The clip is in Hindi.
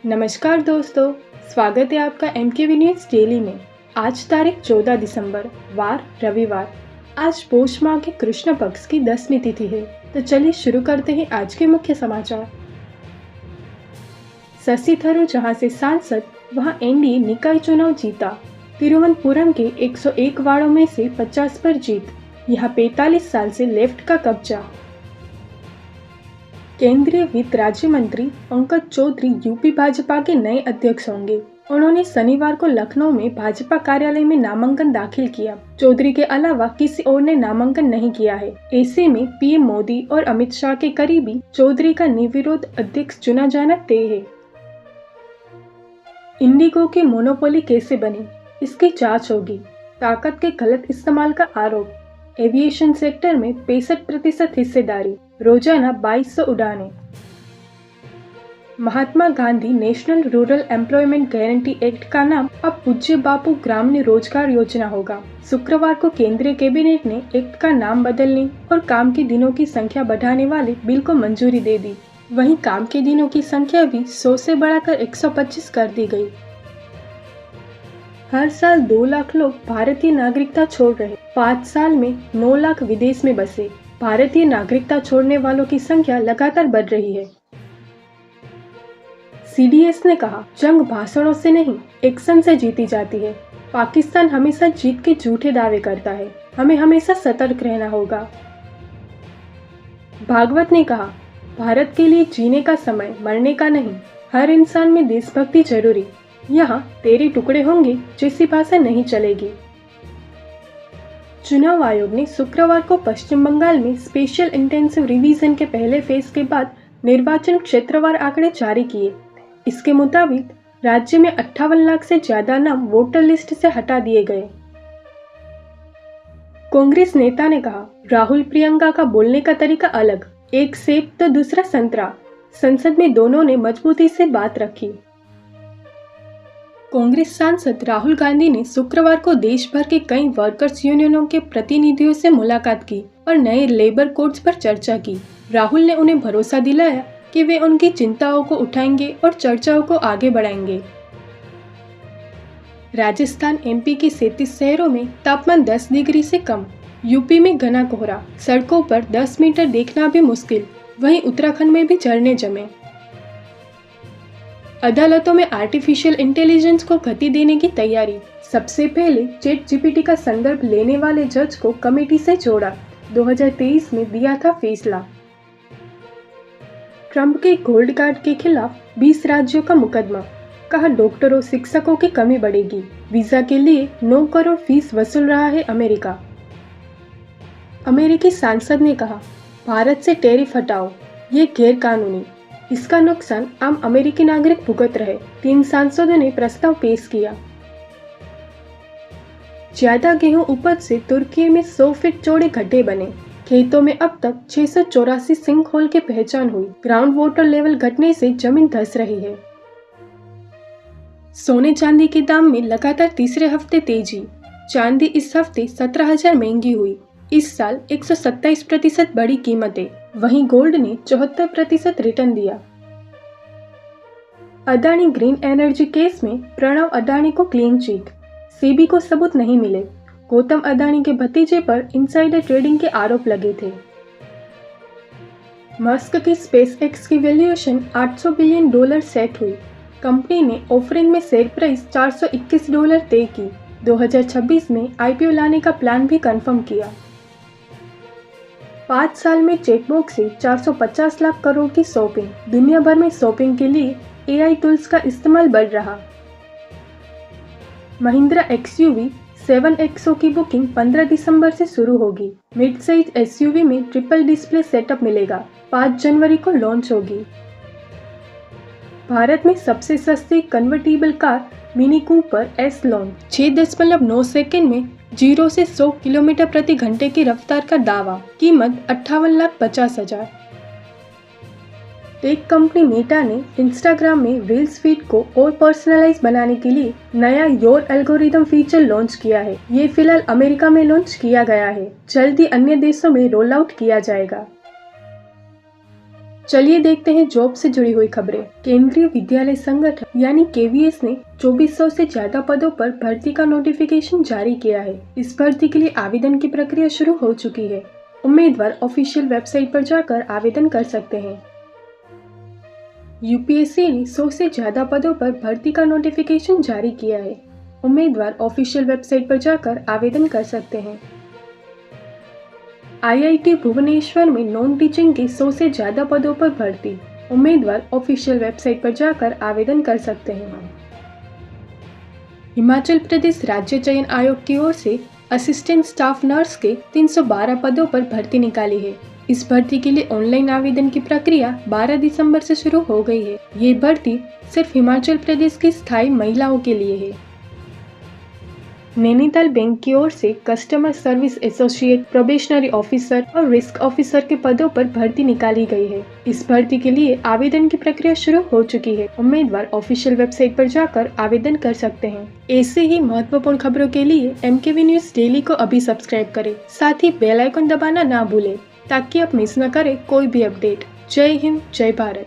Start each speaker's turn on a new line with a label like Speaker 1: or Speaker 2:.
Speaker 1: नमस्कार दोस्तों, स्वागत है आपका MKV न्यूज़ डेली में। आज तारीख 14 दिसंबर, वार रविवार। आज पौष माह के कृष्ण पक्ष की 10वीं तिथि है। तो चलिए शुरू करते हैं आज के मुख्य समाचार। शशि थरूर जहां से सांसद, वहां एनडीए निकाय चुनाव जीता। तिरुवनंतपुरम के 101 वार्डों में से 50 पर जीत। यहाँ 45 साल से लेफ्ट का कब्जा। केंद्रीय वित्त राज्य मंत्री पंकज चौधरी यूपी भाजपा के नए अध्यक्ष होंगे। उन्होंने शनिवार को लखनऊ में भाजपा कार्यालय में नामांकन दाखिल किया। चौधरी के अलावा किसी और ने नामांकन नहीं किया है। ऐसे में पीएम मोदी और अमित शाह के करीबी चौधरी का निर्विरोध अध्यक्ष चुना जाना तय है। इंडिगो की मोनोपोली कैसे बनी, इसकी जांच होगी। ताकत के गलत इस्तेमाल का आरोप। एविएशन सेक्टर में 65% हिस्सेदारी। रोजाना 2200 उड़ानें। Mahatma Gandhi national rural employment guarantee act का नाम अब पूज्य बापू ग्रामीण रोजगार योजना होगा। शुक्रवार को केंद्रीय कैबिनेट ने एक्ट का नाम बदलने और काम के दिनों की संख्या बढ़ाने वाले बिल को मंजूरी दे दी। वहीं काम के दिनों की संख्या भी 100 से बढ़ाकर 125 कर दी गई। हर साल 2 लाख लोग भारतीय नागरिकता छोड़ रहे। 5 साल में 9 लाख विदेश में बसे। भारतीय नागरिकता छोड़ने वालों की संख्या लगातार बढ़ रही है। CDS ने कहा, जंग भाषणों से नहीं, एक्शन से जीती जाती है। पाकिस्तान हमेशा जीत के झूठे दावे करता है। हमें हमेशा सतर्क रहना होगा। भागवत ने कहा, भारत के लिए जीने का समय, मरने का नहीं। हर इंसान में देशभक्ति जरूरी। यहाँ तेरे टुकड़े होंगे जैसी भाषा नहीं चलेगी। चुनाव आयोग ने शुक्रवार को पश्चिम बंगाल में स्पेशल इंटेंसिव रिवीजन के पहले फेज के बाद निर्वाचन क्षेत्रवार आंकड़े जारी किए। इसके मुताबिक राज्य में 58 लाख से ज्यादा नाम वोटर लिस्ट से हटा दिए गए। कांग्रेस नेता ने कहा, राहुल प्रियंका का बोलने का तरीका अलग, एक सेब तो दूसरा संतरा। संसद में दोनों ने मजबूती से बात रखी। कांग्रेस सांसद राहुल गांधी ने शुक्रवार को देश भर के कई वर्कर्स यूनियनों के प्रतिनिधियों से मुलाकात की और नए लेबर कोड्स पर चर्चा की। राहुल ने उन्हें भरोसा दिलाया कि वे उनकी चिंताओं को उठाएंगे और चर्चाओं को आगे बढ़ाएंगे। राजस्थान MP के 37 शहरों में तापमान 10 डिग्री से कम। यूपी में घना कोहरा, सड़कों पर 10 मीटर देखना भी मुश्किल। वहीं उत्तराखंड में भी झरने जमे। अदालतों में आर्टिफिशियल इंटेलिजेंस को गति देने की तैयारी। सबसे पहले ChatGPT का संदर्भ लेने वाले जज को कमेटी से जोड़ा। 2023 में दिया था फैसला। ट्रंप के गोल्ड कार्ड के खिलाफ 20 राज्यों का मुकदमा। कहा, डॉक्टरों शिक्षकों की कमी बढ़ेगी। वीजा के लिए 9 करोड़ फीस वसूल रहा है अमेरिका। अमेरिकी सांसद ने कहा, भारत से टैरिफ हटाओ, ये गैर कानूनी। इसका नुकसान आम अमेरिकी नागरिक भुगत रहे। 3 सांसदों ने प्रस्ताव पेश किया। ज्यादा गेहूं उपज से तुर्की में 100 फीट चौड़े गड्ढे बने। खेतों में अब तक 684 सिंक होल की पहचान हुई। ग्राउंड वाटर लेवल घटने से जमीन धंस रही है। सोने चांदी के दाम में लगातार तीसरे हफ्ते तेजी। चांदी इस हफ्ते 17,000 महंगी हुई। इस साल 127% बढ़ी कीमतें। वहीं गोल्ड ने 74% रिटर्न दिया। अदानी ग्रीन एनर्जी केस में प्रणव अडानी को क्लीन चिट। सेबी को सबूत नहीं मिले। गौतम अडानी के भतीजे पर इनसाइडर ट्रेडिंग के आरोप लगे थे। मस्क की SpaceX की वैल्यूएशन $800 बिलियन सेट हुई। कंपनी ने ऑफरिंग में शेयर प्राइस $421 तय की। 2026 में IPO लाने का प्लान भी कंफर्म किया। 5 साल में चेकबुक से 450 लाख करोड़ की शॉपिंग। दुनिया भर में शॉपिंग के लिए AI टूल्स का इस्तेमाल बढ़ रहा। महिंद्रा XUV 7XO की बुकिंग 15 दिसंबर से शुरू होगी। मिड साइज SUV में ट्रिपल डिस्प्ले सेटअप मिलेगा। 5 जनवरी को लॉन्च होगी। भारत में सबसे सस्ती convertible car mini Cooper S launch. 6.9 second में 0 से 100 किलोमीटर प्रति घंटे की रफ्तार का दावा। कीमत 58,50,000। टेक कंपनी मेटा ने इंस्टाग्राम में रील्स फीड को और पर्सनलाइज बनाने के लिए नया योर एल्गोरिदम फीचर लॉन्च किया है। ये फिलहाल अमेरिका में लॉन्च किया गया है। जल्द ही अन्य देशों में रोल आउट किया जाएगा। चलिए देखते हैं जॉब से जुड़ी हुई खबरें। केंद्रीय विद्यालय संगठन यानी केवीएस ने 2400 से ज्यादा पदों पर भर्ती का नोटिफिकेशन जारी किया है। इस भर्ती के लिए आवेदन की प्रक्रिया शुरू हो चुकी है। उम्मीदवार ऑफिशियल वेबसाइट पर जाकर आवेदन कर सकते हैं। यूपीएससी ने 100 से ज्यादा पदों पर भर्ती का नोटिफिकेशन जारी किया है। उम्मीदवार ऑफिशियल वेबसाइट पर जाकर आवेदन कर सकते हैं। आईआईटी भुवनेश्वर में नॉन टीचिंग के 100 से ज्यादा पदों पर भर्ती। उम्मीदवार ऑफिशियल वेबसाइट पर जाकर आवेदन कर सकते हैं। हिमाचल प्रदेश राज्य चयन आयोग की ओर से असिस्टेंट स्टाफ नर्स के 312 पदों पर भर्ती निकाली है। इस भर्ती के लिए ऑनलाइन आवेदन की प्रक्रिया 12 दिसंबर से शुरू हो गई है। ये भर्ती सिर्फ हिमाचल प्रदेश की स्थायी महिलाओं के लिए है। नैनीताल बैंक की ओर से customer service associate, probationary officer और रिस्क ऑफिसर के पदों पर भर्ती निकाली गई है। इस भर्ती के लिए आवेदन की प्रक्रिया शुरू हो चुकी है। उम्मीदवार ऑफिशियल वेबसाइट पर जाकर आवेदन कर सकते हैं। ऐसे ही महत्वपूर्ण खबरों के लिए MKV न्यूज डेली को अभी सब्सक्राइब करें। साथ ही बेल आइकन दबाना ना भूलें ताकि आप मिस न करें कोई भी अपडेट। जय हिंद, जय भारत।